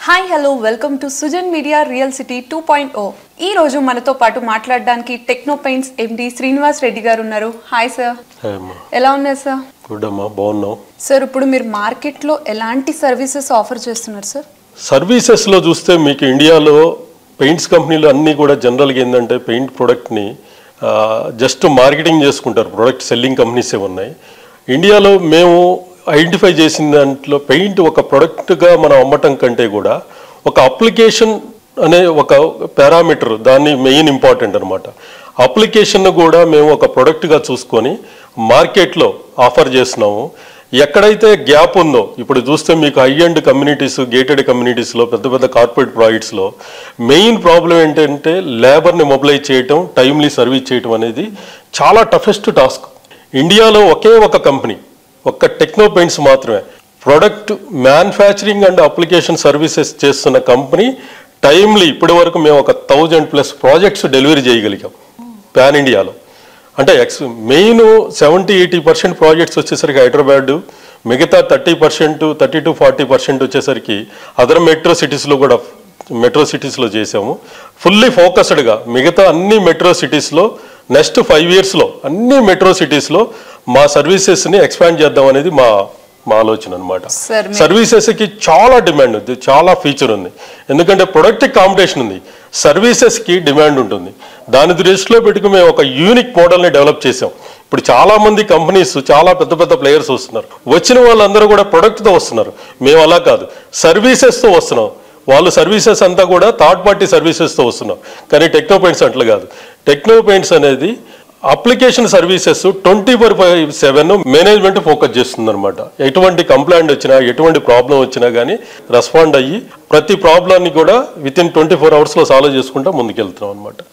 Hi hello welcome to Sujan media real city 2.0. ఈ రోజు మనతో పాటు మాట్లాడడానికి టెక్నో పెయింట్స్ ఎండి శ్రీనివాస్ రెడ్డి గారు ఉన్నారు. Hi sir. ఎలా ఉన్నారు సార్? గుడ్ అమ్మా, బాగున్నాం సార్. ఇప్పుడు మీరు మార్కెట్లో ఎలాంటి సర్వీసెస్ ఆఫర్ చేస్తున్నారు సార్? సర్వీసెస్లో చూస్తే మీకు ఇండియాలో పెయింట్స్ కంపెనీలు అన్నీ కూడా జనరల్గా ఏంటంటే పెయింట్ ప్రోడక్ట్ని జస్ట్ మార్కెటింగ్ చేసుకుంటారు. ప్రోడక్ట్ సెల్లింగ్ కంపెనీసే ఉన్నాయి. ఇండియాలో మేము ఐడెంటిఫై చేసిన దాంట్లో పెయింట్ ఒక ప్రోడక్ట్గా మనం అమ్మటం కంటే కూడా ఒక అప్లికేషన్ అనే ఒక పారామీటర్ దాన్ని మెయిన్ ఇంపార్టెంట్ అనమాట. అప్లికేషన్ను కూడా మేము ఒక ప్రోడక్ట్గా చూసుకొని మార్కెట్లో ఆఫర్ చేస్తున్నాము. ఎక్కడైతే గ్యాప్ ఉందో ఇప్పుడు చూస్తే మీకు హై ఎండ్ కమ్యూనిటీస్, గేటెడ్ కమ్యూనిటీస్లో, పెద్ద పెద్ద కార్పొరేట్ ప్రాజెక్ట్స్లో మెయిన్ ప్రాబ్లం ఏంటంటే లేబర్ని మొబిలైజ్ చేయటం, టైమ్లీ సర్వీస్ చేయటం అనేది చాలా టఫెస్ట్ టాస్క్. ఇండియాలో ఒకే ఒక కంపెనీ, ఒక్క టెక్నో పెయింట్స్ మాత్రమే product manufacturing and application services చేస్తున్న కంపెనీ. టైమ్లీ ఇప్పటి వరకు మేము ఒక 1000+ ప్రాజెక్ట్స్ డెలివరీ చేయగలిగాం పాన్ ఇండియాలో. అంటే మెయిన్ 70-80% ప్రాజెక్ట్స్ వచ్చేసరికి హైదరాబాద్, మిగతా 30%, 30-40% వచ్చేసరికి అదర్ మెట్రో సిటీస్లో చేసాము. ఫుల్లీ ఫోకస్డ్గా మిగతా అన్ని మెట్రో సిటీస్లో నెక్స్ట్ 5 yearsలో అన్ని మెట్రో సిటీస్లో మా సర్వీసెస్ని ఎక్స్పాండ్ చేద్దాం అనేది మా ఆలోచన అనమాట. సర్వీసెస్కి చాలా డిమాండ్ ఉంది, చాలా ఫీచర్ ఉంది. ఎందుకంటే ప్రొడక్ట్కి కాంపిటీషన్ ఉంది, సర్వీసెస్కి డిమాండ్ ఉంటుంది. దాని దృష్టిలో పెట్టుకుని మేము ఒక యూనిక్ మోడల్ని డెవలప్ చేసాం. ఇప్పుడు చాలామంది కంపెనీస్, చాలా పెద్ద పెద్ద ప్లేయర్స్ వస్తున్నారు. వచ్చిన వాళ్ళందరూ కూడా ప్రొడక్ట్తో వస్తున్నారు. మేము అలా కాదు, సర్వీసెస్తో వస్తున్నాం. వాళ్ళు సర్వీసెస్ అంతా కూడా థర్డ్ పార్టీ సర్వీసెస్తో వస్తున్నాం. కానీ టెక్నో పెయింట్స్ అట్లా కాదు. టెక్నో పెయింట్స్ అనేది అప్లికేషన్ సర్వీసెస్ 24/7 మేనేజ్మెంట్ ఫోకస్ చేస్తుంది అనమాట. ఎటువంటి కంప్లైంట్ వచ్చినా, ఎటువంటి ప్రాబ్లం వచ్చినా కానీ రెస్పాండ్ అయ్యి ప్రతి ప్రాబ్లాన్ని కూడా వితిన్ 24 hours సాల్వ్ చేసుకుంటూ ముందుకెళ్తున్నాం అనమాట.